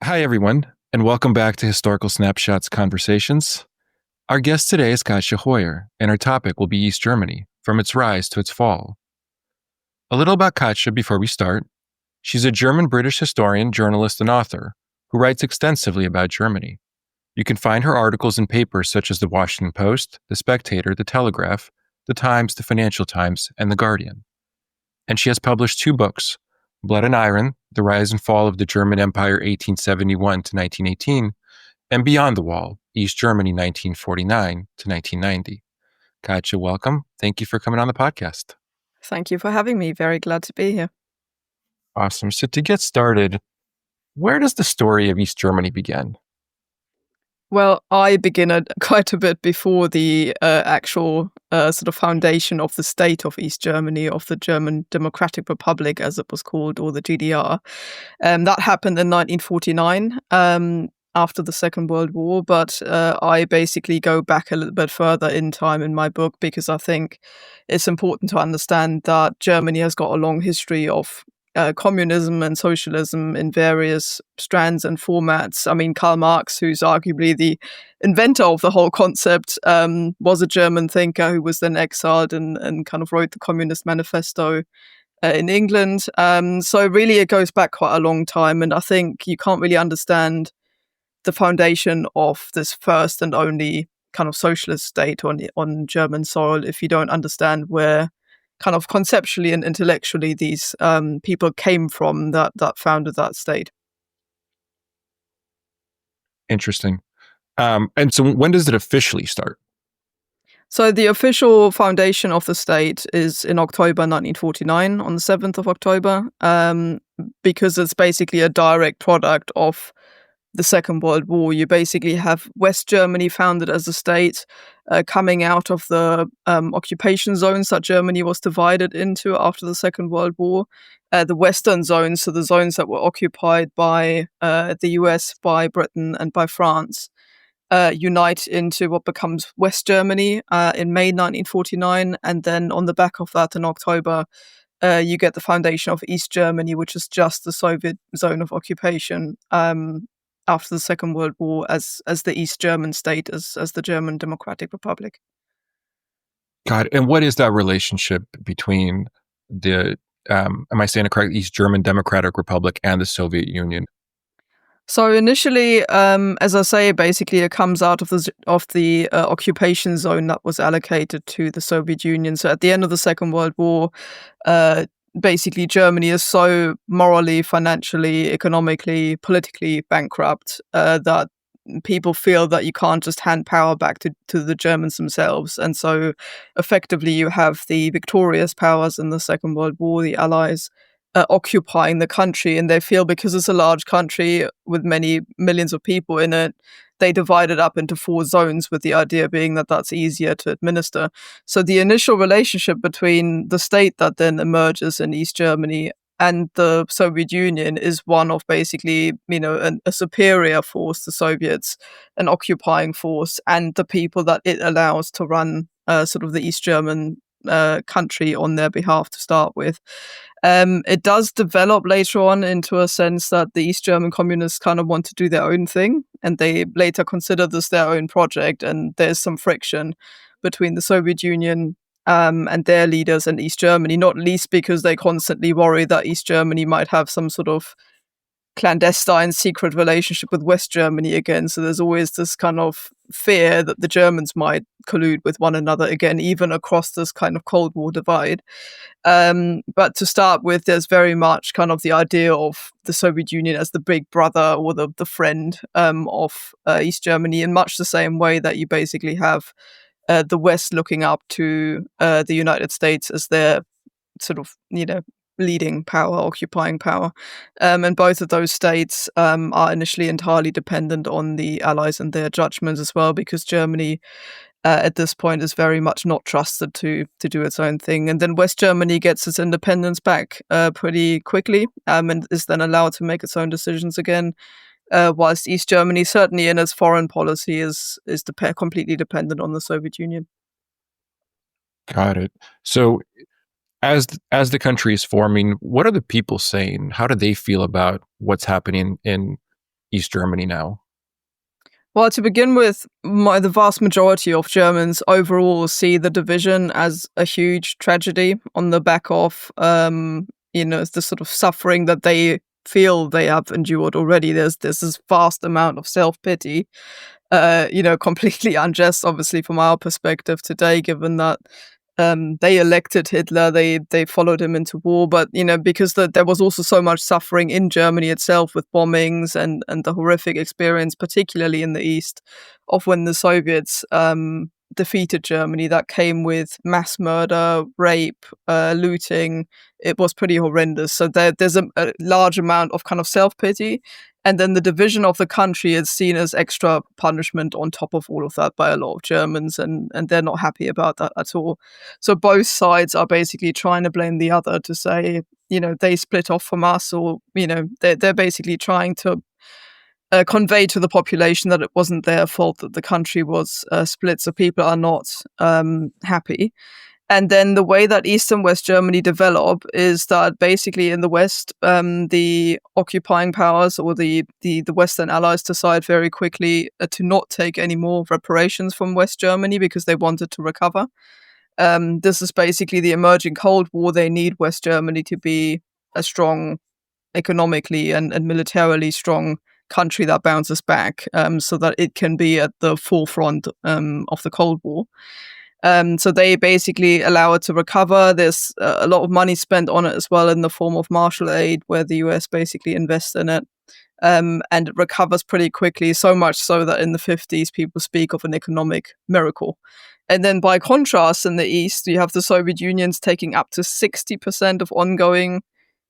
Hi, everyone, and welcome back to Historical Snapshots Conversations. Our guest today is Katja Hoyer, and our topic will be East Germany, from its rise to its fall. A little about Katja before we start. She's a German-British historian, journalist, and author who writes extensively about Germany. You can find her articles in papers such as The Washington Post, The Spectator, The Telegraph, The Times, The Financial Times, and The Guardian. And she has published 2 books, Blood and Iron, The Rise and Fall of the German Empire 1871 to 1918, and Beyond the Wall, East Germany 1949 to 1990. Katja, welcome. Thank you for coming on the podcast. Thank you for having me. Very glad to be here. Awesome. So to get started, where does the story of East Germany begin? Well, I begin quite a bit before the actual sort of foundation of the state of East Germany, of the German Democratic Republic, as it was called, or the GDR. That happened in 1949 after the Second World War, but I basically go back a little bit further in time in my book because I think it's important to understand that Germany has got a long history of communism and socialism in various strands and formats. I mean, Karl Marx, who's arguably the inventor of the whole concept, was a German thinker who was then exiled and kind of wrote the Communist Manifesto in England. So really it goes back quite a long time. And I think you can't really understand the foundation of this first and only kind of socialist state on German soil if you don't understand where kind of conceptually and intellectually these people came from that founded that state. Interesting. And so when does it officially start? So the official foundation of the state is in October 1949, on the 7th of October, because it's basically a direct product of the Second World War. You basically have West Germany founded as a state, coming out of the occupation zones that Germany was divided into after the Second World War. The Western zones, so the zones that were occupied by the US, by Britain, and by France, unite into what becomes West Germany in May 1949. And then on the back of that, in October, you get the foundation of East Germany, which is just the Soviet zone of occupation after the Second World War as the East German state, as the German Democratic Republic. God, and what is that relationship between the, am I saying it correctly, East German Democratic Republic and the Soviet Union? So initially, as I say, basically it comes out of the occupation zone that was allocated to the Soviet Union. So at the end of the Second World War, basically Germany is so morally, financially, economically, politically bankrupt that people feel that you can't just hand power back to the Germans themselves. And so effectively you have the victorious powers in the Second World War, the Allies, occupying the country, and they feel because it's a large country with many millions of people in it, they divide it up into 4 zones, with the idea being that that's easier to administer. So the initial relationship between the state that then emerges in East Germany and the Soviet Union is one of basically, a superior force, the Soviets, an occupying force, and the people that it allows to run sort of the East German country on their behalf to start with. It does develop later on into a sense that the East German communists kind of want to do their own thing, and they later consider this their own project, and there's some friction between the Soviet Union and their leaders in East Germany, not least because they constantly worry that East Germany might have some sort of clandestine secret relationship with West Germany again. So there's always this kind of fear that the Germans might collude with one another again, even across this kind of Cold War divide. But to start with, there's very much kind of the idea of the Soviet Union as the big brother or the friend of East Germany, in much the same way that you basically have the West looking up to the United States as their sort of, leading power, occupying power. And both of those states are initially entirely dependent on the Allies and their judgments as well, because Germany at this point is very much not trusted to do its own thing. And then West Germany gets its independence back pretty quickly and is then allowed to make its own decisions again, whilst East Germany, certainly in its foreign policy, is completely dependent on the Soviet Union. Got it. So as the country is forming, what are the people saying? How do they feel about what's happening in East Germany now? Well, to begin with, the vast majority of Germans overall see the division as a huge tragedy on the back of, the sort of suffering that they feel they have endured already. There's this vast amount of self-pity, completely unjust, obviously, from our perspective today, given that they elected Hitler, they followed him into war, but because there was also so much suffering in Germany itself with bombings and the horrific experience, particularly in the east, of when the Soviets defeated Germany, that came with mass murder, rape, looting. It was pretty horrendous. So there's a large amount of kind of self pity. And then the division of the country is seen as extra punishment on top of all of that by a lot of Germans, and they're not happy about that at all. So both sides are basically trying to blame the other to say, they split off from us, or, they're basically trying to convey to the population that it wasn't their fault that the country was split. So people are not happy. And then the way that East and West Germany develop is that basically in the West, the occupying powers or the Western allies decide very quickly to not take any more reparations from West Germany because they wanted to recover. This is basically the emerging Cold War. They need West Germany to be a strong, economically and militarily strong country that bounces back, so that it can be at the forefront of the Cold War. So they basically allow it to recover. There's a lot of money spent on it as well in the form of Marshall Aid, where the US basically invests in it. And it recovers pretty quickly, so much so that in the 50s, people speak of an economic miracle. And then by contrast, in the East, you have the Soviet Union's taking up to 60% of ongoing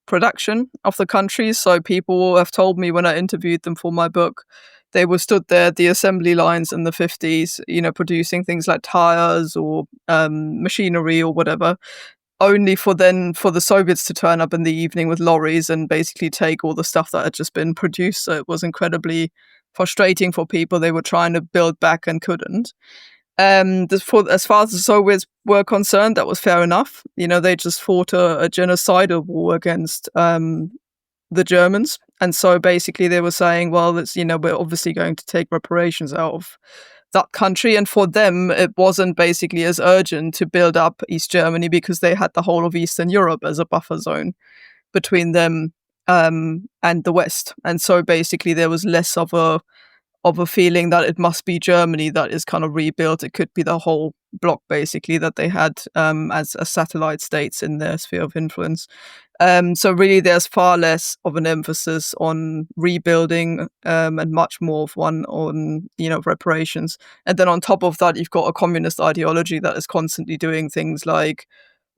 production of the country. So people have told me when I interviewed them for my book, they were stood there at the assembly lines in the 50s, producing things like tires or machinery or whatever, only for the Soviets to turn up in the evening with lorries and basically take all the stuff that had just been produced. So it was incredibly frustrating for people. They were trying to build back and couldn't. As far as the Soviets were concerned, that was fair enough. They just fought a genocidal war against the Germans. And so basically they were saying, well, we're obviously going to take reparations out of that country. And for them, it wasn't basically as urgent to build up East Germany because they had the whole of Eastern Europe as a buffer zone between them and the West. And so basically there was less of a feeling that it must be Germany that is kind of rebuilt. It could be the whole bloc, basically, that they had as satellite states in their sphere of influence. So really, there's far less of an emphasis on rebuilding and much more of one on, reparations. And then on top of that, you've got a communist ideology that is constantly doing things like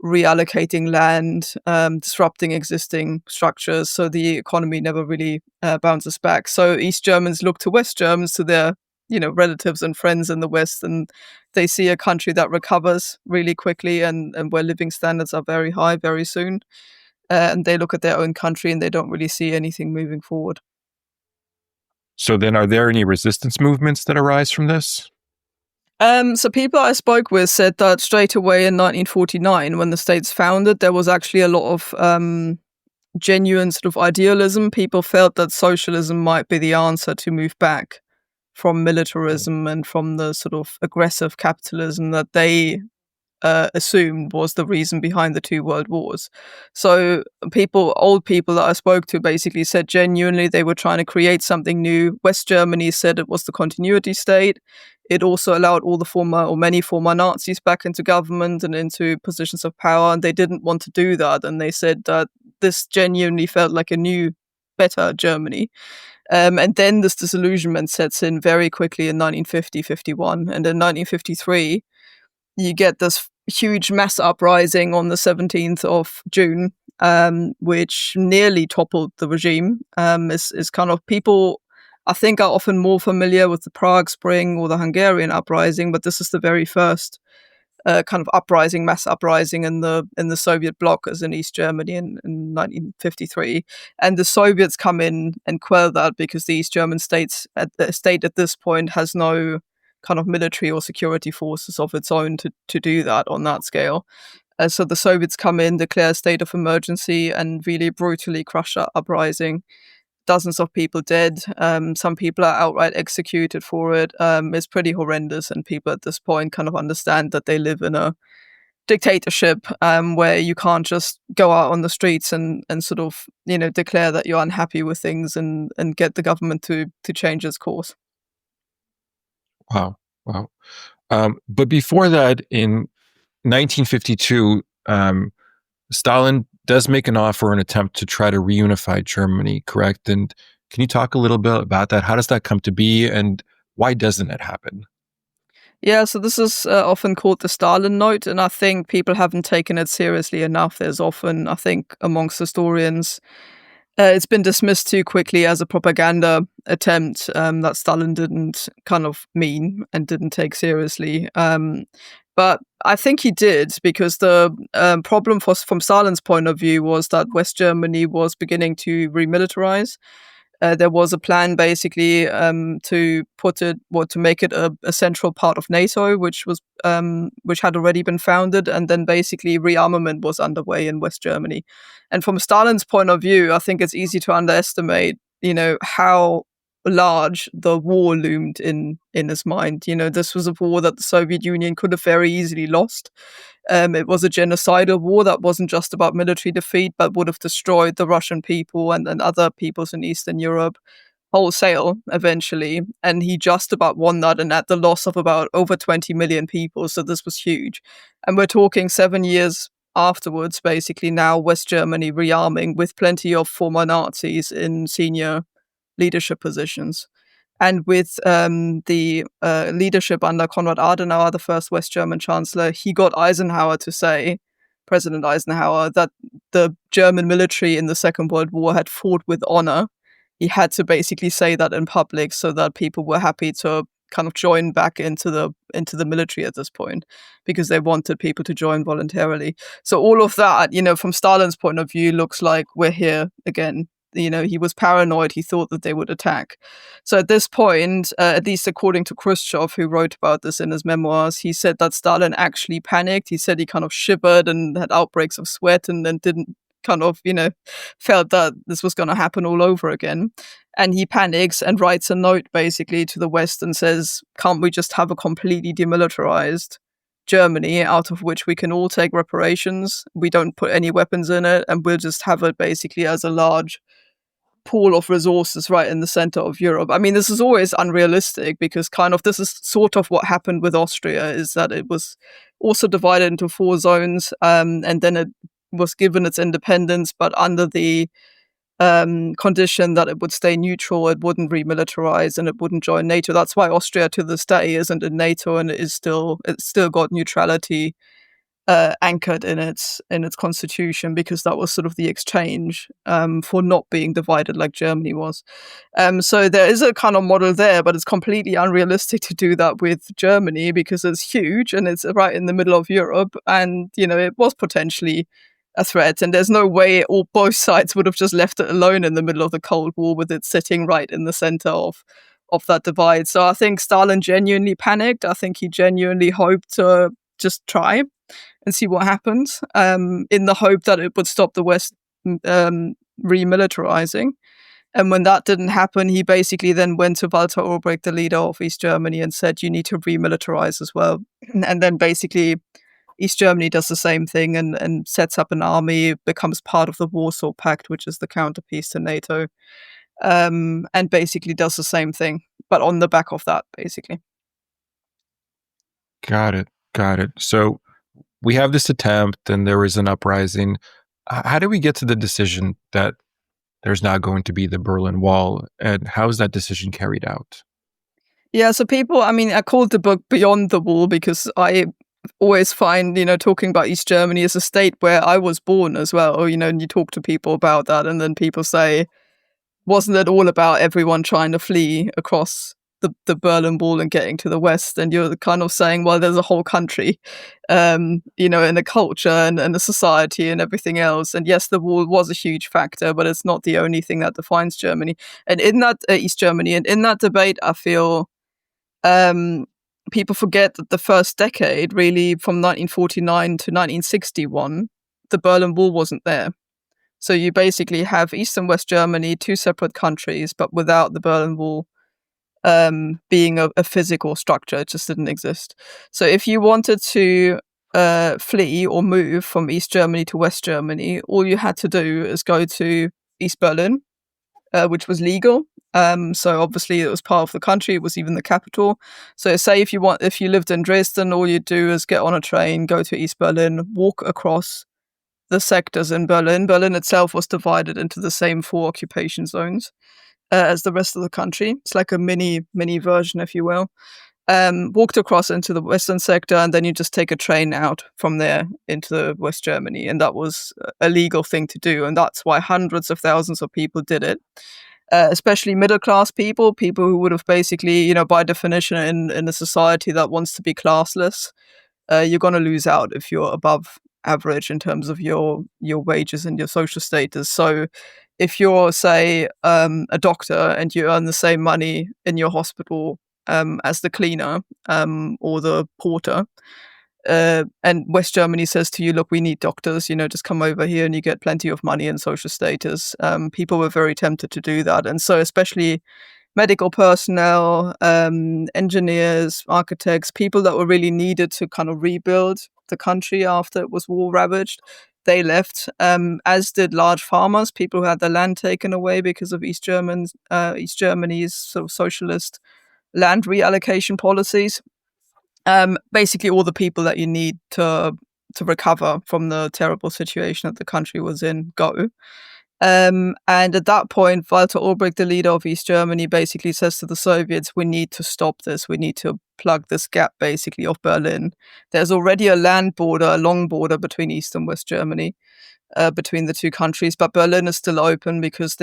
reallocating land, disrupting existing structures, so the economy never really bounces back. So East Germans look to West Germans, to their relatives and friends in the West, and they see a country that recovers really quickly and where living standards are very high very soon. And they look at their own country and they don't really see anything moving forward. So then are there any resistance movements that arise from this? So people I spoke with said that straight away in 1949, when the states founded, there was actually a lot of genuine sort of idealism. People felt that socialism might be the answer to move back from militarism and from the sort of aggressive capitalism that they assumed was the reason behind the two world wars. So old people that I spoke to basically said genuinely they were trying to create something new. West Germany said it was the continuity state. It also allowed all the former or many former Nazis back into government and into positions of power, and they didn't want to do that. And they said that this genuinely felt like a new, better Germany. And then this disillusionment sets in very quickly in 1950-51. And in 1953, you get this huge mass uprising on the 17th of June, which nearly toppled the regime. Is kind of people, I think, are often more familiar with the Prague Spring or the Hungarian uprising, but this is the very first kind of mass uprising in the Soviet bloc, as in East Germany in 1953. And the Soviets come in and quell that because the East German state at this point has no kind of military or security forces of its own to do that on that scale. So the Soviets come in, declare a state of emergency, and really brutally crush that uprising. dozens of people dead. Some people are outright executed for it. It's pretty horrendous, and people at this point kind of understand that they live in a dictatorship, where you can't just go out on the streets and sort of, declare that you're unhappy with things and get the government to change its course. Wow. Wow. But before that, in 1952, Stalin does make an offer, an attempt to try to reunify Germany, correct? And can you talk a little bit about that? How does that come to be, and why doesn't it happen? Yeah, so this is often called the Stalin Note, and I think people haven't taken it seriously enough. There's often, I think, amongst historians, it's been dismissed too quickly as a propaganda attempt that Stalin didn't kind of mean and didn't take seriously. But I think he did, because the problem from Stalin's point of view was that West Germany was beginning to remilitarize. There was a plan basically to to make it a central part of NATO, which had already been founded, and then basically rearmament was underway in West Germany. And from Stalin's point of view, I think it's easy to underestimate, how large the war loomed in his mind. This was a war that the Soviet Union could have very easily lost. It was a genocidal war that wasn't just about military defeat, but would have destroyed the Russian people and other peoples in Eastern Europe wholesale eventually. And he just about won that, and at the loss of about over 20 million people. So this was huge. And we're talking 7 years afterwards, basically, now West Germany rearming with plenty of former Nazis in senior leadership positions. And with the leadership under Konrad Adenauer, the first West German chancellor, he got Eisenhower to say, President Eisenhower, that the German military in the Second World War had fought with honor. He had to basically say that in public so that people were happy to kind of join back into the military at this point, because they wanted people to join voluntarily. So all of that, from Stalin's point of view, looks like we're here again. He was paranoid. He thought that they would attack. So at this point, at least according to Khrushchev, who wrote about this in his memoirs, he said that Stalin actually panicked. He said he kind of shivered and had outbreaks of sweat, and then didn't kind of, felt that this was going to happen all over again. And he panics and writes a note basically to the West and says, can't we just have a completely demilitarized Germany out of which we can all take reparations? We don't put any weapons in it, and we'll just have it basically as a large pool of resources right in the center of Europe. I mean, this is always unrealistic, because kind of this is sort of what happened with Austria, is that it was also divided into 4 zones, and then it was given its independence, but under the condition that it would stay neutral, it wouldn't remilitarize, and it wouldn't join NATO. That's why Austria to this day isn't in NATO, and it's still got neutrality anchored in its constitution, because that was sort of the exchange for not being divided like Germany was. So there is a kind of model there, but it's completely unrealistic to do that with Germany, because it's huge and it's right in the middle of Europe, and it was potentially a threat, and there's no way both sides would have just left it alone in the middle of the Cold War with it sitting right in the center of that divide. So I think Stalin genuinely panicked. I think he genuinely hoped to just try and see what happens, in the hope that it would stop the West remilitarizing. And when that didn't happen, he basically then went to Walter Ulbricht, the leader of East Germany, and said, you need to remilitarize as well. And then basically East Germany does the same thing and sets up an army, becomes part of the Warsaw Pact, which is the counterpiece to NATO, and basically does the same thing, but on the back of that, basically. Got it. So we have this attempt, and there is an uprising. How do we get to the decision that there's now going to be the Berlin Wall, and how is that decision carried out? Yeah, so people, I called the book Beyond the Wall, because I always find, talking about East Germany as a state where I was born as well, and you talk to people about that, and then people say, wasn't it all about everyone trying to flee across the Berlin Wall and getting to the West? And you're kind of saying, well, there's a whole country, and a culture and a society and everything else. And yes, the wall was a huge factor, but it's not the only thing that defines Germany. And in that East Germany, and in that debate, I feel people forget that the first decade, really from 1949 to 1961, the Berlin Wall wasn't there. So you basically have East and West Germany, two separate countries, but without the Berlin Wall being a physical structure. It just didn't exist. So if you wanted to flee or move from East Germany to West Germany, all you had to do is go to East Berlin, which was legal. So obviously it was part of the country. It was even the capital. So say if you lived in Dresden, all you do is get on a train, go to East Berlin, walk across the sectors in Berlin. Berlin itself was divided into the same 4 occupation zones as the rest of the country. It's like a mini version, if you will. Walked across into the western sector, and then you just take a train out from there into West Germany, and that was a legal thing to do, and that's why hundreds of thousands of people did it. Especially middle class people who would have basically, by definition, in a society that wants to be classless, you're going to lose out if you're above average in terms of your wages and your social status. So if you're, say, a doctor and you earn the same money in your hospital as the cleaner or the porter, and West Germany says to you, look, we need doctors, just come over here and you get plenty of money and social status. People were very tempted to do that. And so especially medical personnel, engineers, architects, people that were really needed to kind of rebuild the country after it was war ravaged, they left, as did large farmers, people who had their land taken away because of East Germany's sort of socialist land reallocation policies. Basically all the people that you need to recover from the terrible situation that the country was in go. And at that point, Walter Ulbricht, the leader of East Germany, basically says to the Soviets, we need to stop this. We need to plug this gap, basically, of Berlin. There's already a land border, a long border between East and West Germany, between the two countries. But Berlin is still open because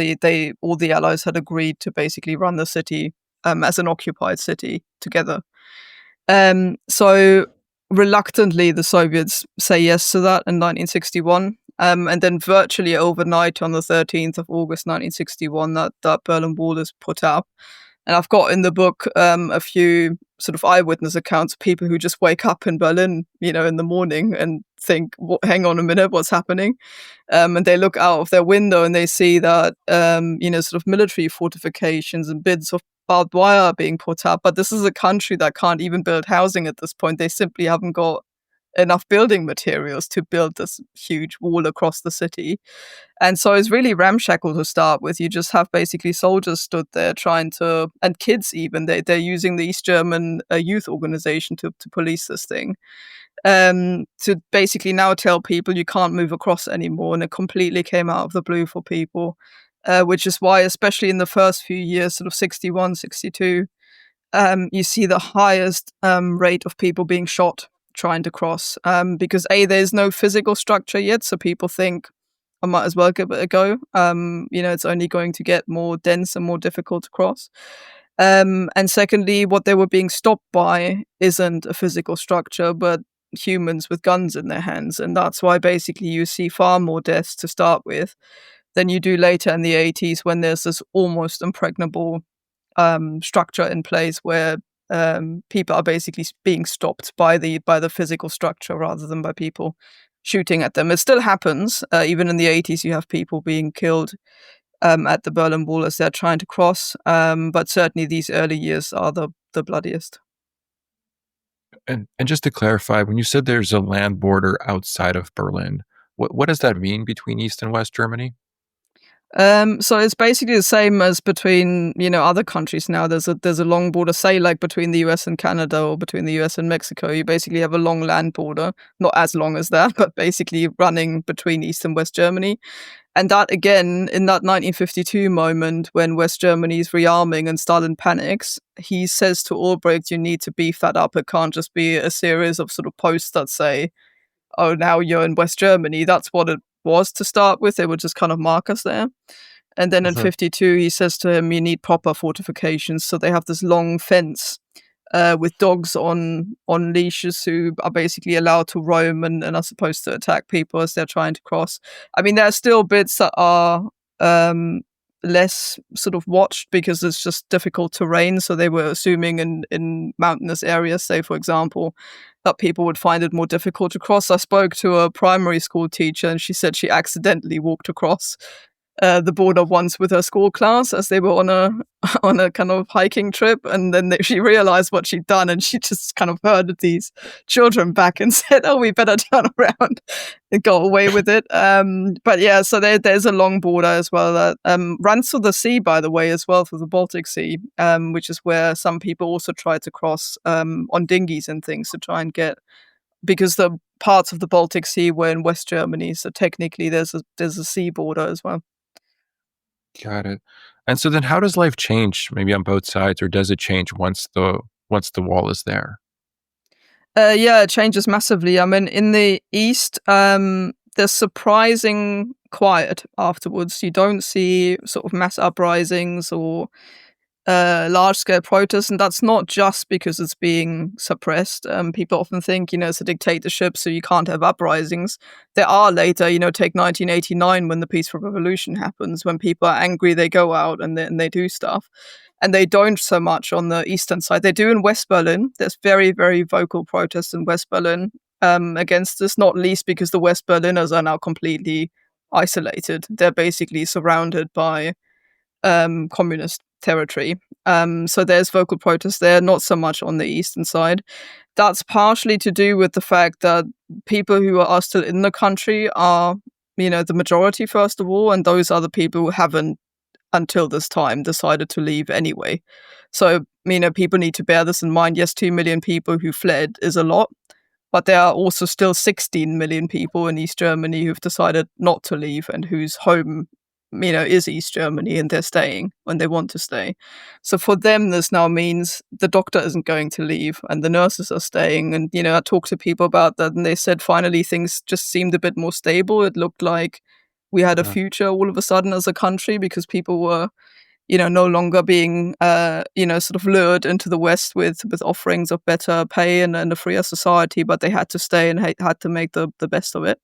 all the Allies had agreed to basically run the city as an occupied city together. So reluctantly, the Soviets say yes to that in 1961. And then virtually overnight on the 13th of August 1961, that Berlin Wall is put up. And I've got in the book a few sort of eyewitness accounts of people who just wake up in Berlin, in the morning and think, hang on a minute, what's happening? And they look out of their window and they see that, sort of military fortifications and bits of barbed wire are being put up. But this is a country that can't even build housing at this point. They simply haven't got enough building materials to build this huge wall across the city. And so it's really ramshackle to start with. You just have basically soldiers stood there trying to, and kids even, they're using the East German youth organization to police this thing. To basically now tell people you can't move across anymore. And it completely came out of the blue for people, which is why, especially in the first few years, sort of 61, 62, you see the highest rate of people being shot trying to cross, because there's no physical structure yet, so people think I might as well give it a go. It's only going to get more dense and more difficult to cross. And secondly, what they were being stopped by isn't a physical structure, but humans with guns in their hands. And that's why basically you see far more deaths to start with than you do later in the 80s, when there's this almost impregnable structure in place where people are basically being stopped by the physical structure rather than by people shooting at them. It still happens. Even in the 80s, you have people being killed at the Berlin Wall as they're trying to cross. But certainly these early years are the bloodiest. And just to clarify, when you said there's a land border outside of Berlin, what does that mean between East and West Germany? So it's basically the same as between, other countries now. There's a long border, say like between the US and Canada or between the US and Mexico. You basically have a long land border, not as long as that, but basically running between East and West Germany. And that, again, in that 1952 moment when West Germany is rearming and Stalin panics, he says to Ulbricht, you need to beef that up. It can't just be a series of sort of posts that say, oh, now you're in West Germany. That's what it was to start with. They would just kind of mark us there. And then in 52, he says to him, you need proper fortifications. So they have this long fence with dogs on leashes who are basically allowed to roam and are supposed to attack people as they're trying to cross. I mean, there are still bits that are less sort of watched because it's just difficult terrain. So they were assuming in mountainous areas, say, for example, that people would find it more difficult to cross. I spoke to a primary school teacher, and she said she accidentally walked across the border once with her school class as they were on a on a kind of hiking trip, and then she realized what she'd done, and she just kind of herded these children back and said, "Oh, we better turn around," and got away with it. But yeah, so there's a long border as well that runs through the sea, by the way, as well, through the Baltic Sea, which is where some people also try to cross on dinghies and things to try and get, because the parts of the Baltic Sea were in West Germany, so technically there's a sea border as well. Got it. And so then how does life change maybe on both sides, or does it change once the wall is there? Yeah, it changes massively. I mean, in the east, there's surprising quiet afterwards. You don't see sort of mass uprisings or large scale protests, and that's not just because it's being suppressed. People often think, it's a dictatorship, so you can't have uprisings. There are later, take 1989 when the Peaceful Revolution happens. When people are angry, they go out and they do stuff. And they don't so much on the eastern side. They do in West Berlin. There's very, very vocal protests in West Berlin against this, not least because the West Berliners are now completely isolated. They're basically surrounded by communist territory. So there's vocal protest there, not so much on the eastern side. That's partially to do with the fact that people who are still in the country are, the majority, first of all, and those are the people who haven't, until this time, decided to leave anyway. So, people need to bear this in mind. Yes, 2 million people who fled is a lot, but there are also still 16 million people in East Germany who've decided not to leave and whose home, is East Germany, and they're staying when they want to stay. So for them, this now means the doctor isn't going to leave and the nurses are staying. And, I talked to people about that, and they said finally things just seemed a bit more stable. It looked like we had a Uh, future all of a sudden as a country, because people were, no longer being, sort of lured into the West with offerings of better pay and a freer society, but they had to stay and had to make the best of it.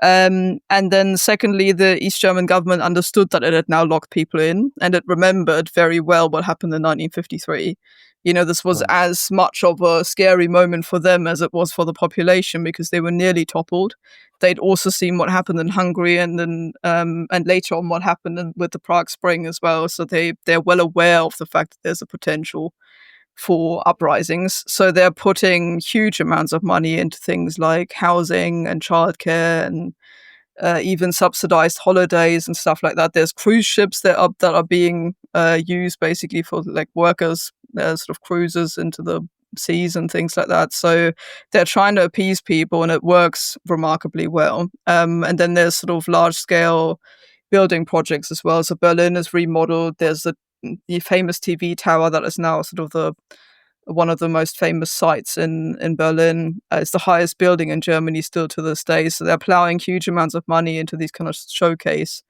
And then secondly, the East German government understood that it had now locked people in, and it remembered very well what happened in 1953. This was right. as much of a scary moment for them as it was for the population, because they were nearly toppled. They'd also seen what happened in Hungary, and then and later on what happened with the Prague Spring as well. So they're well aware of the fact that there's a potential for uprisings. So they're putting huge amounts of money into things like housing and childcare, and even subsidized holidays and stuff like that. There's cruise ships that are being used basically for like workers, sort of cruises into the seas and things like that. So they're trying to appease people, and it works remarkably well. And then there's sort of large scale building projects as well. So Berlin is remodeled. There's the famous TV tower that is now sort of the one of the most famous sites in Berlin. It's the highest building in Germany still to this day. So they're plowing huge amounts of money into these kind of showcase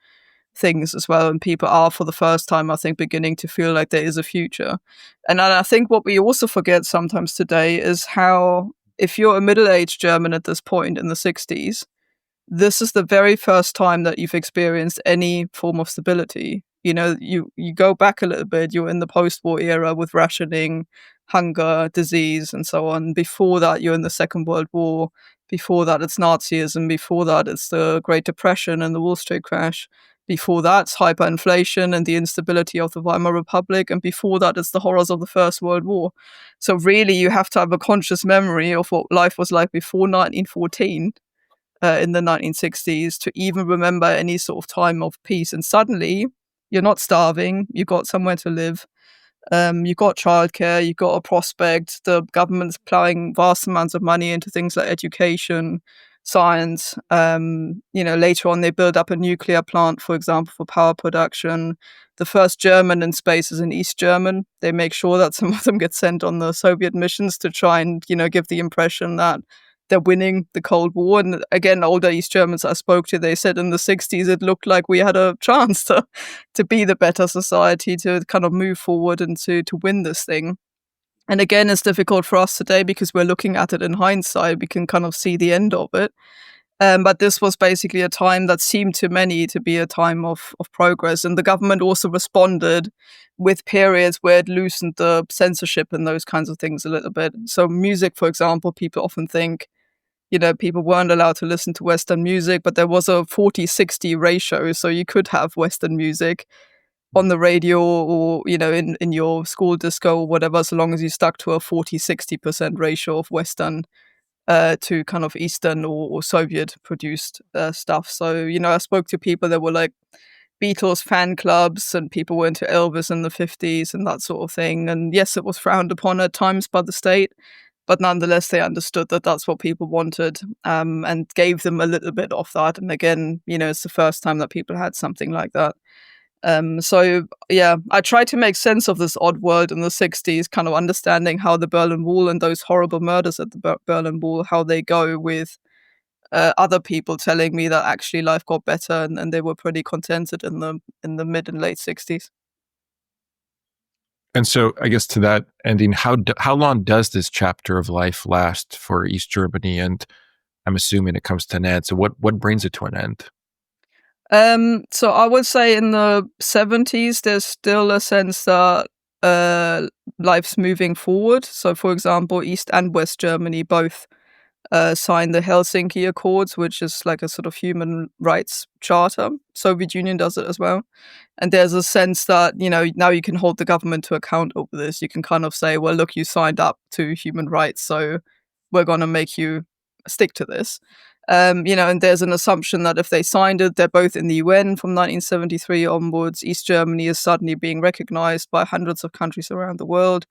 things as well. And people are, for the first time, I think, beginning to feel like there is a future. And I think what we also forget sometimes today is how, if you're a middle-aged German at this point in the 60s, this is the very first time that you've experienced any form of stability. You go back a little bit, you're in the post-war era with rationing, hunger, disease, and so on. Before that, you're in the Second World War. Before that, it's Nazism. Before that, it's the Great Depression and the Wall Street crash. Before that, it's hyperinflation and the instability of the Weimar Republic. And before that, it's the horrors of the First World War. So really, you have to have a conscious memory of what life was like before 1914, in the 1960s, to even remember any sort of time of peace. And suddenly, you're not starving, you got somewhere to live, you got childcare, you got a prospect. The government's plowing vast amounts of money into things like education, science. Later on, they build up a nuclear plant, for example, for power production. The first German in space is an East German. They make sure that some of them get sent on the Soviet missions to try and, give the impression that they're winning the Cold War. And again, older East Germans I spoke to, they said in the 60s it looked like we had a chance to be the better society, to kind of move forward and to win this thing. And again, it's difficult for us today because we're looking at it in hindsight. We can kind of see the end of it. But this was basically a time that seemed to many to be a time of progress. And the government also responded with periods where it loosened the censorship and those kinds of things a little bit. So music, for example, people often think, people weren't allowed to listen to Western music, but there was a 40-60 ratio. So you could have Western music on the radio or, in your school disco or whatever, so long as you stuck to a 40-60% ratio of Western to kind of Eastern or Soviet produced stuff. So, I spoke to people that were like Beatles fan clubs, and people were into Elvis in the 50s and that sort of thing. And yes, it was frowned upon at times by the state, but nonetheless, they understood that that's what people wanted, and gave them a little bit of that. And again, it's the first time that people had something like that. So yeah, I tried to make sense of this odd world in the 60s, kind of understanding how the Berlin Wall and those horrible murders at the Berlin Wall, how they go with other people telling me that actually life got better, and they were pretty contented in the mid and late 60s. And so, I guess to that ending, how long does this chapter of life last for East Germany? And I'm assuming it comes to an end. So, what brings it to an end? So I would say in the 70s, there's still a sense that life's moving forward. So, for example, East and West Germany both signed the Helsinki Accords, which is like a sort of human rights charter. Soviet Union does it as well. And there's a sense that, now you can hold the government to account over this. You can kind of say, well, look, you signed up to human rights, so we're going to make you stick to this. And there's an assumption that if they signed it, they're both in the UN from 1973 onwards. East Germany is suddenly being recognized by hundreds of countries around the world.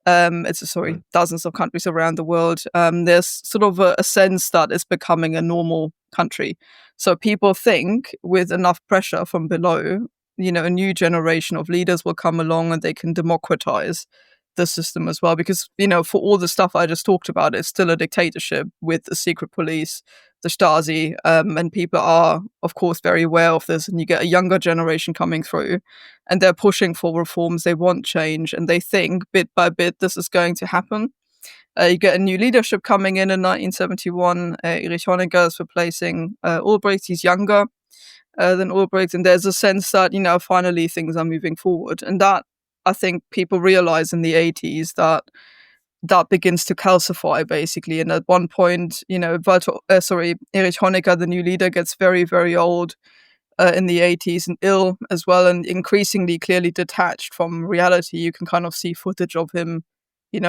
Dozens of countries around the world. There's sort of a sense that it's becoming a normal country. So people think with enough pressure from below, a new generation of leaders will come along and they can democratize the system as well. Because, for all the stuff I just talked about, it's still a dictatorship with the secret police, the Stasi, and people are, of course, very aware of this. And you get a younger generation coming through, and they're pushing for reforms. They want change, and they think bit by bit this is going to happen. You get a new leadership coming in 1971. Erich Honecker is replacing Ulbricht. He's younger than Ulbricht, and there's a sense that finally things are moving forward, and that I think people realize in the 80s that begins to calcify basically. And at one point, Erich Honecker, the new leader, gets very, very old in the 80s and ill as well, and increasingly clearly detached from reality. You can kind of see footage of him,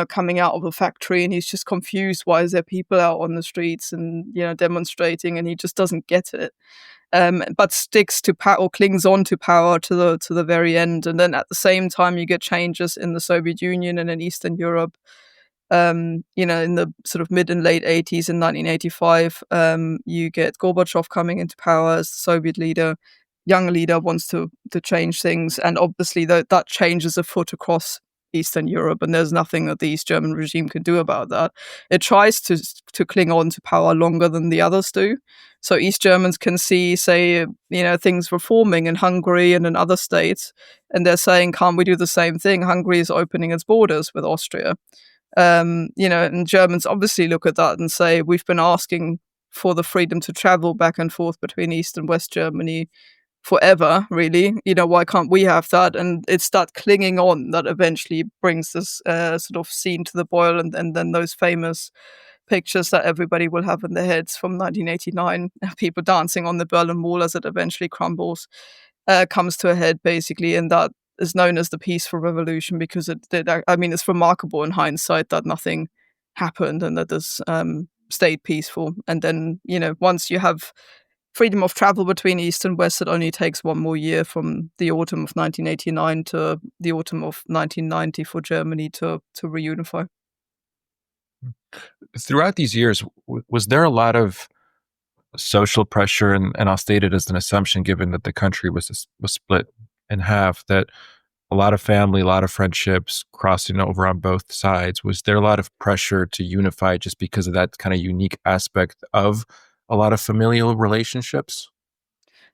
coming out of a factory, and he's just confused. Why is there people out on the streets and, demonstrating? And he just doesn't get it. But sticks to power, or clings on to power to the very end. And then at the same time, you get changes in the Soviet Union and in Eastern Europe. In the sort of mid and late 80s, in 1985, you get Gorbachev coming into power as the Soviet leader. Young leader wants to change things, and obviously that changes afoot across Eastern Europe, and there's nothing that the East German regime can do about that. It tries to cling on to power longer than the others do. So East Germans can see, say, things reforming in Hungary and in other states, and they're saying, can't we do the same thing? Hungary is opening its borders with Austria. And Germans obviously look at that and say, we've been asking for the freedom to travel back and forth between East and West Germany forever, really. Why can't we have that? And it's that clinging on that eventually brings this sort of scene to the boil, and then those famous pictures that everybody will have in their heads from 1989, people dancing on the Berlin Wall as it eventually crumbles, comes to a head, basically, and that is known as the Peaceful Revolution, because it's remarkable in hindsight that nothing happened and that this stayed peaceful. And then, once you have freedom of travel between East and West, it only takes one more year from the autumn of 1989 to the autumn of 1990 for Germany to reunify. Throughout these years, was there a lot of social pressure, and I'll state it as an assumption, given that the country was split in half, that a lot of family, a lot of friendships crossing over on both sides? Was there a lot of pressure to unify just because of that kind of unique aspect of a lot of familial relationships?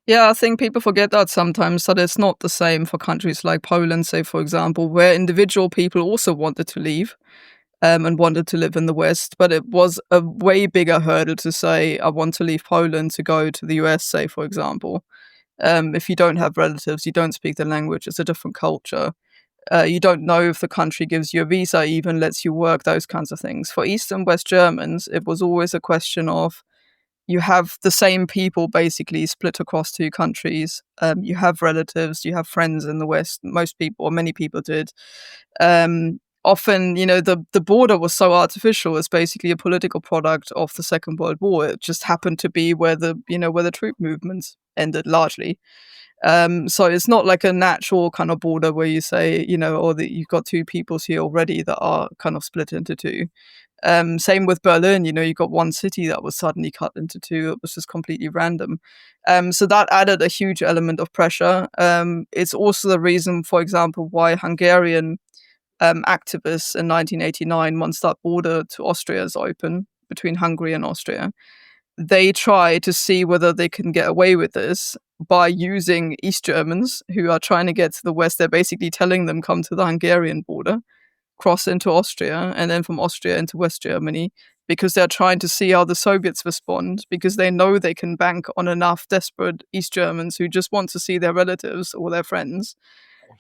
Yeah, I think people forget that sometimes, that it's not the same for countries like Poland, say, for example, where individual people also wanted to leave. and wanted to live in the West. But it was a way bigger hurdle to say, I want to leave Poland to go to the US, say, for example. If you don't have relatives, you don't speak the language, it's a different culture. You don't know if the country gives you a visa, even lets you work, those kinds of things. For East and West Germans, it was always a question of you have the same people basically split across two countries. You have relatives, you have friends in the West. Most people, or many people did. Often, the border was so artificial. It's basically a political product of the Second World War. It just happened to be where the troop movements ended largely. So it's not like a natural kind of border where you say, or that you've got two peoples here already that are kind of split into two. Same with Berlin, you got one city that was suddenly cut into two. It was just completely random. So that added a huge element of pressure. It's also the reason, for example, why Hungarian activists in 1989, once that border to Austria is open between Hungary and Austria, they try to see whether they can get away with this by using East Germans who are trying to get to the West. They're basically telling them, come to the Hungarian border, cross into Austria, and then from Austria into West Germany, because they're trying to see how the Soviets respond, because they know they can bank on enough desperate East Germans who just want to see their relatives or their friends,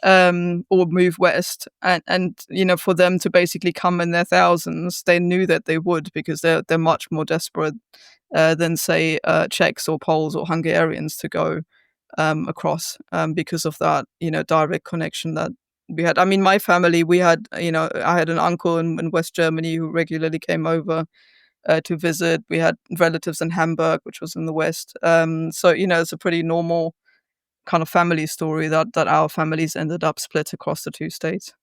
or move west. And for them to basically come in their thousands, they knew that they would, because they're much more desperate than, say, Czechs or Poles or Hungarians to go across, because of that, direct connection that we had. I mean, my family, we had, I had an uncle in West Germany who regularly came over to visit. We had relatives in Hamburg, which was in the West. So, it's a pretty normal kind of family story that our families ended up split across the two states.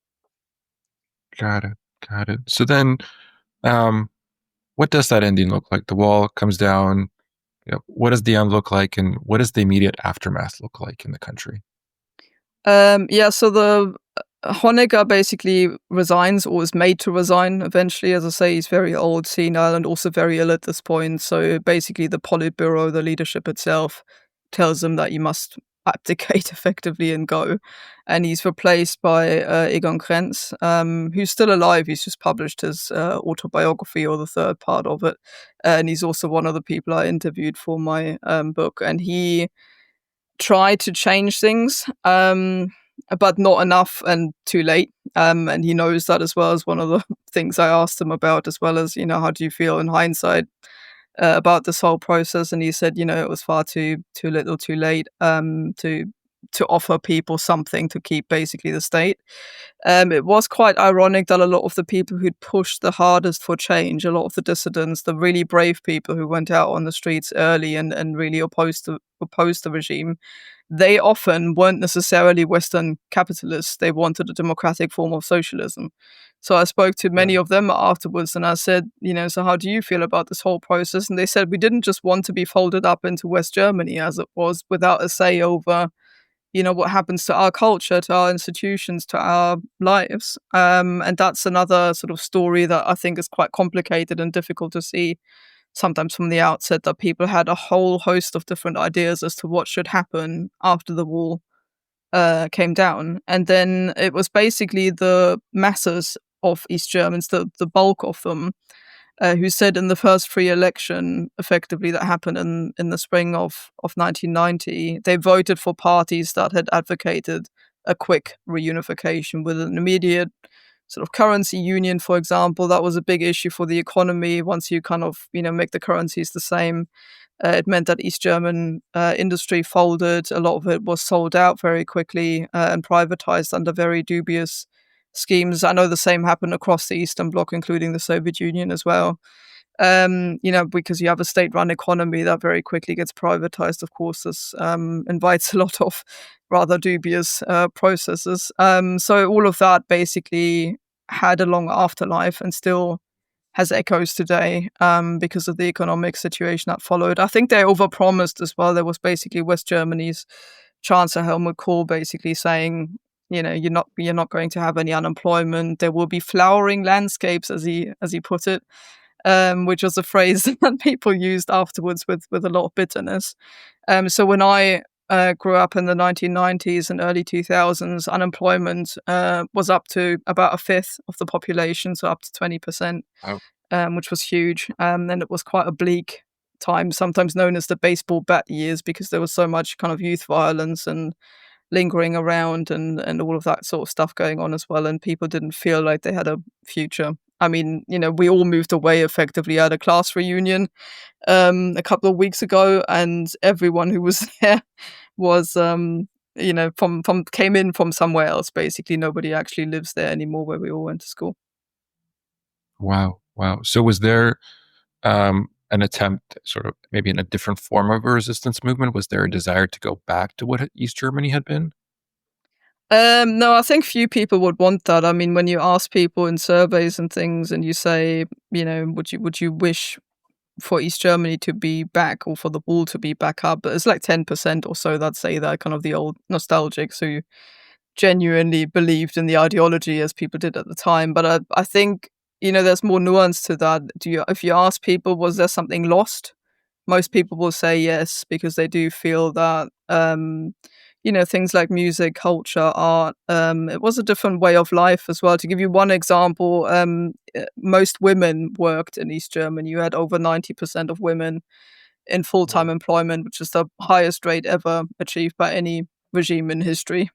Got it. Got it. So then, um, what does that ending look like? The wall comes down. What does the end look like, and what does the immediate aftermath look like in the country? Yeah, so the Honecker basically resigns, or is made to resign eventually. As I say, he's very old, senile, and also very ill at this point. So basically, the Politburo, the leadership itself, tells him that he must abdicate effectively and go. And he's replaced by Egon Krenz, who's still alive. He's just published his autobiography, or the third part of it. And he's also one of the people I interviewed for my book. And he tried to change things, but not enough and too late. And he knows that as well, as one of the things I asked him about, as well as, how do you feel in hindsight about this whole process? And he said, it was far too little, too late, to offer people something to keep basically the state. It was quite ironic that a lot of the people who'd pushed the hardest for change, a lot of the dissidents, the really brave people who went out on the streets early and really opposed the regime, they often weren't necessarily Western capitalists. They wanted a democratic form of socialism. So I spoke to many Right. of them afterwards, and I said, so how do you feel about this whole process? And they said, we didn't just want to be folded up into West Germany as it was, without a say over, what happens to our culture, to our institutions, to our lives. And that's another sort of story that I think is quite complicated and difficult to see sometimes from the outset, that people had a whole host of different ideas as to what should happen after the wall came down. And then it was basically the masses of East Germans, the bulk of them, who said in the first free election, effectively, that happened in the spring of 1990, they voted for parties that had advocated a quick reunification with an immediate sort of currency union, for example. That was a big issue for the economy. Once you kind of, make the currencies the same, it meant that East German industry folded. A lot of it was sold out very quickly and privatized under very dubious schemes. I know the same happened across the Eastern Bloc, including the Soviet Union as well. Because you have a state-run economy that very quickly gets privatized, of course, this invites a lot of rather dubious processes. So all of that basically had a long afterlife and still has echoes today, because of the economic situation that followed. I think they overpromised as well. There was basically West Germany's Chancellor Helmut Kohl basically saying, you're not going to have any unemployment. There will be flowering landscapes, as he put it, which was a phrase that people used afterwards with a lot of bitterness. So when I grew up in the 1990s and early 2000s, unemployment was up to about a fifth of the population, so up to 20%, Wow. which was huge. And it was quite a bleak time, sometimes known as the baseball bat years, because there was so much kind of youth violence and lingering around and all of that sort of stuff going on as well. And people didn't feel like they had a future. I mean, we all moved away effectively at a class reunion a couple of weeks ago, and everyone who was there was from came in from somewhere else. Basically, nobody actually lives there anymore where we all went to school. Wow. Wow. So was there an attempt, sort of maybe in a different form of a resistance movement? Was there a desire to go back to what East Germany had been? No, I think few people would want that. I mean, when you ask people in surveys and things, and you say, would you wish for East Germany to be back or for the wall to be back up? But it's like 10% or so that say that, kind of the old nostalgics who genuinely believed in the ideology as people did at the time. But I think, there's more nuance to that. If you ask people, was there something lost? Most people will say yes, because they do feel that, things like music, culture, art, it was a different way of life as well. To give you one example, most women worked in East Germany. You had over 90% of women in full-time Wow. employment, which is the highest rate ever achieved by any regime in history.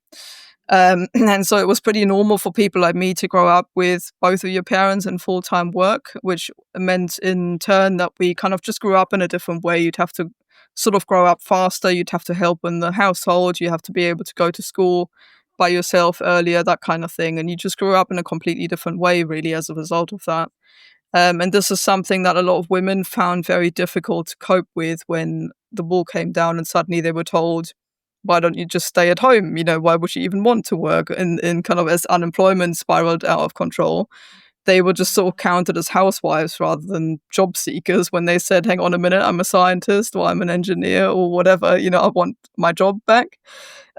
And so it was pretty normal for people like me to grow up with both of your parents in full-time work, which meant in turn that we kind of just grew up in a different way. You'd have to sort of grow up faster. You'd have to help in the household. You have to be able to go to school by yourself earlier, that kind of thing. And you just grew up in a completely different way, really, as a result of that. And this is something that a lot of women found very difficult to cope with when the wall came down and suddenly they were told, why don't you just stay at home? Why would you even want to work? And kind of as unemployment spiraled out of control, they were just sort of counted as housewives rather than job seekers when they said, hang on a minute, I'm a scientist or I'm an engineer or whatever, I want my job back.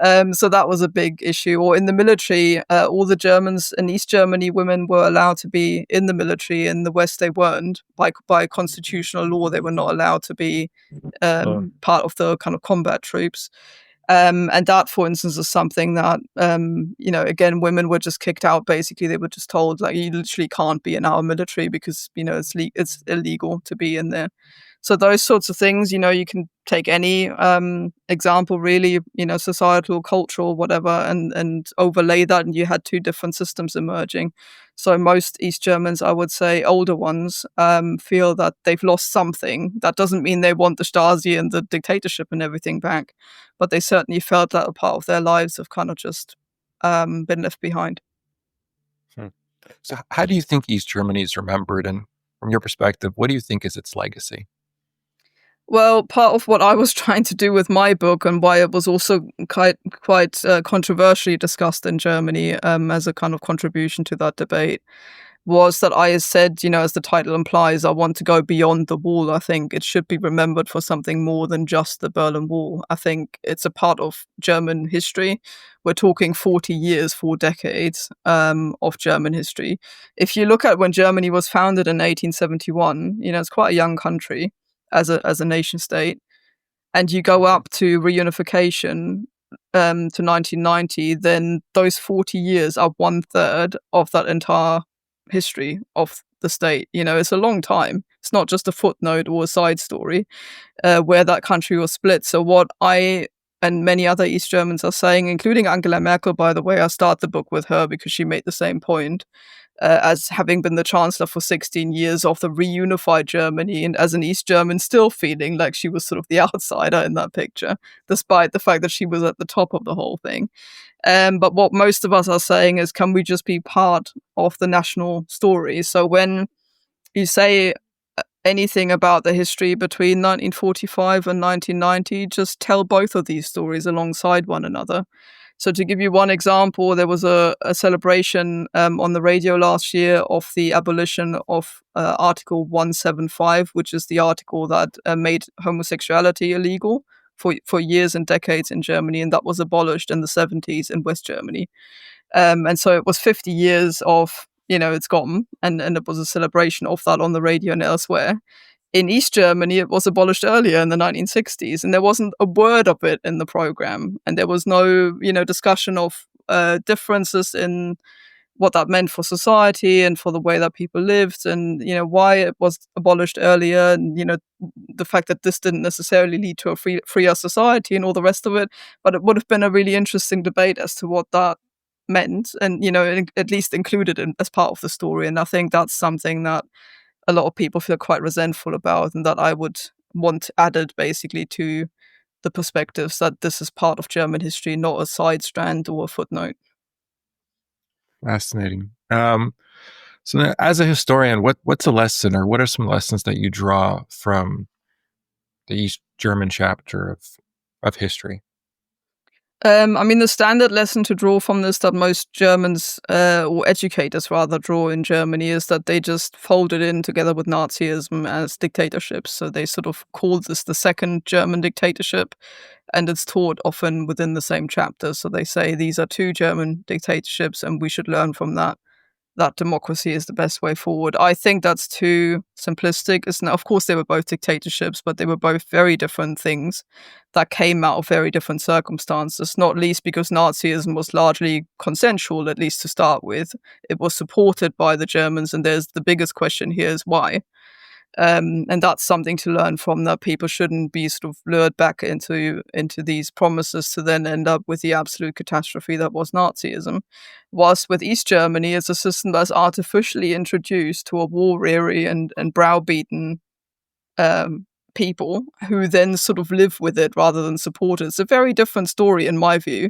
So that was a big issue. Or in the military, all the Germans in East Germany, women were allowed to be in the military. In the West, they weren't. By constitutional law, they were not allowed to be part of the kind of combat troops. And that, for instance, is something that, again, women were just kicked out. Basically, they were just told, like, you literally can't be in our military because, it's illegal to be in there. So those sorts of things, you can take any example, really, societal, cultural, whatever, and overlay that, and you had two different systems emerging. So most East Germans, I would say, older ones, feel that they've lost something. That doesn't mean they want the Stasi and the dictatorship and everything back, but they certainly felt that a part of their lives have kind of just been left behind. Hmm. So how do you think East Germany is remembered? And from your perspective, what do you think is its legacy? Well, part of what I was trying to do with my book, and why it was also quite controversially discussed in Germany, as a kind of contribution to that debate, was that I said, as the title implies, I want to go beyond the wall. I think it should be remembered for something more than just the Berlin Wall. I think it's a part of German history. We're talking 40 years, 4 decades of German history. If you look at when Germany was founded in 1871, it's quite a young country as a nation state. And you go up to reunification, to 1990, then those 40 years are 1/3 of that entire history of the state. It's a long time. It's not just a footnote or a side story where that country was split. So what I and many other East Germans are saying, including Angela Merkel, by the way, I start the book with her because she made the same point, as having been the chancellor for 16 years of the reunified Germany, and as an East German still feeling like she was sort of the outsider in that picture, despite the fact that she was at the top of the whole thing. But what most of us are saying is, can we just be part of the national story? So when you say anything about the history between 1945 and 1990, just tell both of these stories alongside one another. So to give you one example, there was a celebration on the radio last year of the abolition of Article 175, which is the article that made homosexuality illegal for years and decades in Germany, and that was abolished in the 70s in West Germany. And so it was 50 years of, it's gone, and it was a celebration of that on the radio and elsewhere. in East Germany, it was abolished earlier in the 1960s, and there wasn't a word of it in the program, and there was no, discussion of differences in what that meant for society and for the way that people lived, and why it was abolished earlier, and the fact that this didn't necessarily lead to a freer society and all the rest of it. But it would have been a really interesting debate as to what that meant, and at least included as part of the story. And I think that's something that a lot of people feel quite resentful about, and that I would want added basically to the perspectives, that this is part of German history, not a side strand or a footnote. Fascinating. So now, as a historian, what's a lesson, or what are some lessons that you draw from the East German chapter of history? The standard lesson to draw from this, that most Germans, or educators rather, draw in Germany, is that they just folded in together with Nazism as dictatorships. So they sort of call this the second German dictatorship, and it's taught often within the same chapter. So they say these are two German dictatorships, and we should learn from that democracy is the best way forward. I think that's too simplistic. Of course, they were both dictatorships, but they were both very different things that came out of very different circumstances, not least because Nazism was largely consensual, at least to start with. It was supported by the Germans, and there's the biggest question here is why. And that's something to learn from, that people shouldn't be sort of lured back into these promises to then end up with the absolute catastrophe that was Nazism. Whilst with East Germany, it's a system that's artificially introduced to a war-weary and browbeaten people who then sort of live with it rather than support it. It's a very different story in my view.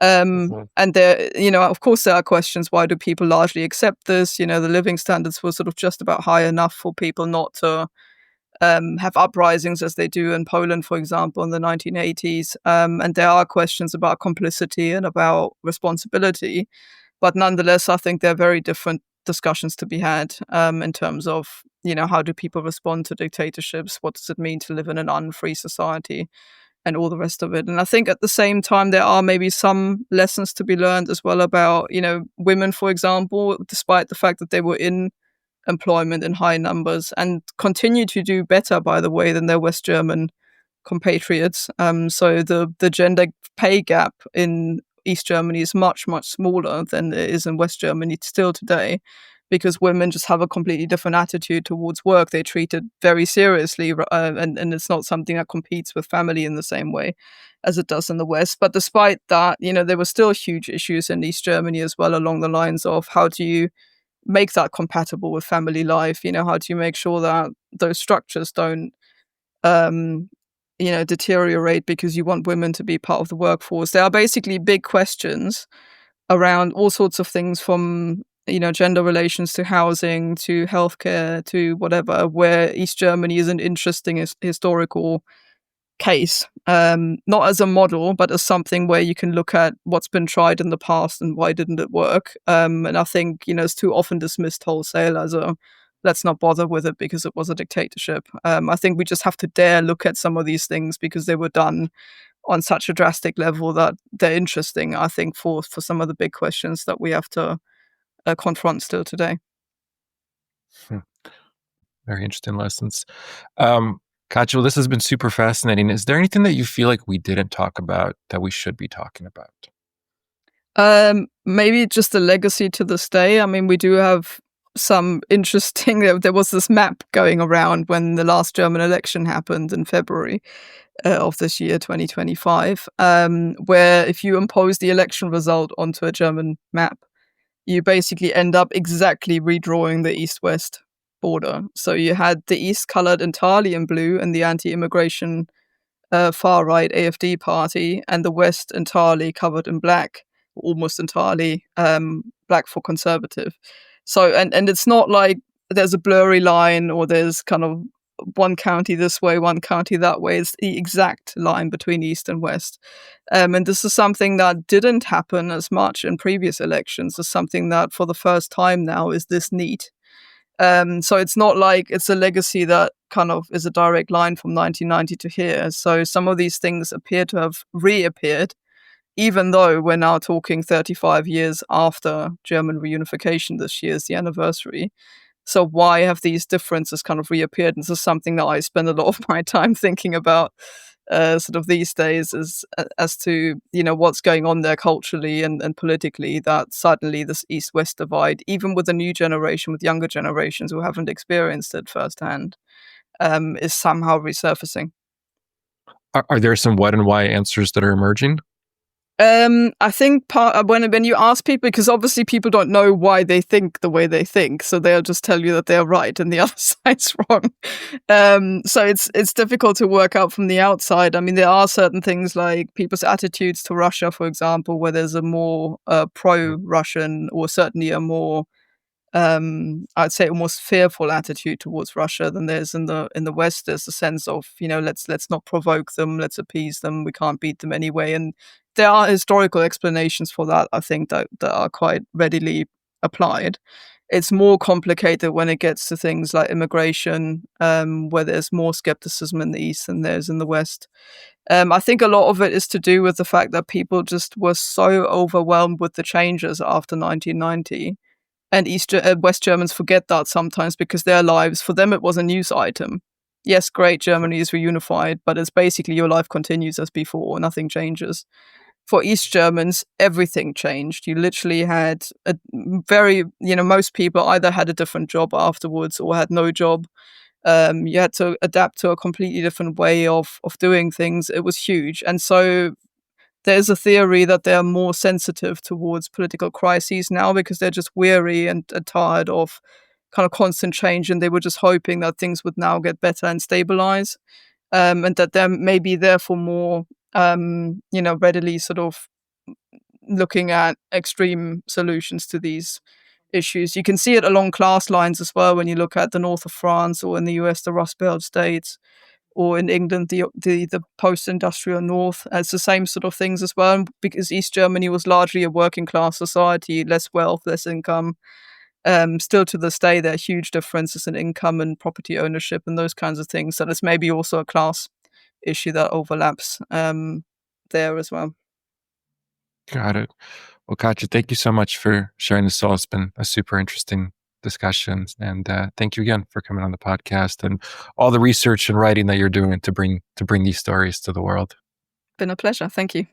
And there, of course, there are questions. Why do people largely accept this? The living standards were sort of just about high enough for people not to have uprisings as they do in Poland, for example, in the 1980s. And there are questions about complicity and about responsibility. But nonetheless, I think there are very different discussions to be had in terms of, how do people respond to dictatorships? What does it mean to live in an unfree society? And all the rest of it. And I think at the same time, there are maybe some lessons to be learned as well about, women, for example, despite the fact that they were in employment in high numbers and continue to do better, by the way, than their West German compatriots. So the gender pay gap in East Germany is much, much smaller than it is in West Germany still today, because women just have a completely different attitude towards work. They treat it very seriously, and it's not something that competes with family in the same way as it does in the West. But despite that, there were still huge issues in East Germany as well, along the lines of how do you make that compatible with family life? How do you make sure that those structures don't deteriorate because you want women to be part of the workforce? There are basically big questions around all sorts of things, from gender relations to housing to healthcare to whatever, where East Germany is an interesting historical case, not as a model, but as something where you can look at what's been tried in the past and why didn't it work. And I think it's too often dismissed wholesale as a let's not bother with it because it was a dictatorship. I think we just have to dare look at some of these things because they were done on such a drastic level that they're interesting, I think, for some of the big questions that we have to confront still today. Very interesting lessons. Katja, this has been super fascinating. Is there anything that you feel like we didn't talk about that we should be talking about? Maybe just the legacy to this day. I mean, we do have some interesting, there was this map going around when the last German election happened in February of this year, 2025, where if you impose the election result onto a German map, you basically end up exactly redrawing the East-West border. So you had the East colored entirely in blue and the anti-immigration far-right AfD party, and the West entirely covered in black, almost entirely black for conservative. So, and it's not like there's a blurry line or there's kind of one county this way, one county that way. It's the exact line between East and West. And this is something that didn't happen as much in previous elections. It's something that for the first time now is this neat. So it's not like it's a legacy that kind of is a direct line from 1990 to here. So some of these things appear to have reappeared, even though we're now talking 35 years after German reunification. This year is the anniversary. So why have these differences kind of reappeared? And this is something that I spend a lot of my time thinking about sort of these days as to, what's going on there culturally and politically, that suddenly this East-West divide, even with the new generation, with younger generations who haven't experienced it firsthand, is somehow resurfacing. Are there some what and why answers that are emerging? I think when you ask people, because obviously people don't know why they think the way they think, so they'll just tell you that they're right and the other side's wrong. So it's difficult to work out from the outside. I mean, there are certain things like people's attitudes to Russia, for example, where there's a more pro-Russian, or certainly a more I'd say almost fearful attitude towards Russia than there's in the West. There's a sense of, let's not provoke them, let's appease them, we can't beat them anyway. And there are historical explanations for that, I think, that are quite readily applied. It's more complicated when it gets to things like immigration, where there's more skepticism in the East than there's in the West. I think a lot of it is to do with the fact that people just were so overwhelmed with the changes after 1990, and West Germans forget that sometimes, because their lives, for them, it was a news item. Yes, great, Germany is reunified, but it's basically your life continues as before, nothing changes. For East Germans, everything changed. You literally had a very, most people either had a different job afterwards or had no job. You had to adapt to a completely different way of doing things. It was huge. And so there's a theory that they're more sensitive towards political crises now, because they're just weary and tired of kind of constant change, and they were just hoping that things would now get better and stabilize, and that they're maybe therefore more, readily sort of looking at extreme solutions to these issues. You can see it along class lines as well when you look at the north of France, or in the US, the Rust Belt states, or in England, the post-industrial North. It's the same sort of things as well, because East Germany was largely a working class society, less wealth, less income. Still to this day, there are huge differences in income and property ownership and those kinds of things. So there's maybe also a class issue that overlaps there as well. Got it. Well, Katja, thank you so much for sharing this all. It's been a super interesting discussion. And thank you again for coming on the podcast and all the research and writing that you're doing to bring these stories to the world. Been a pleasure. Thank you.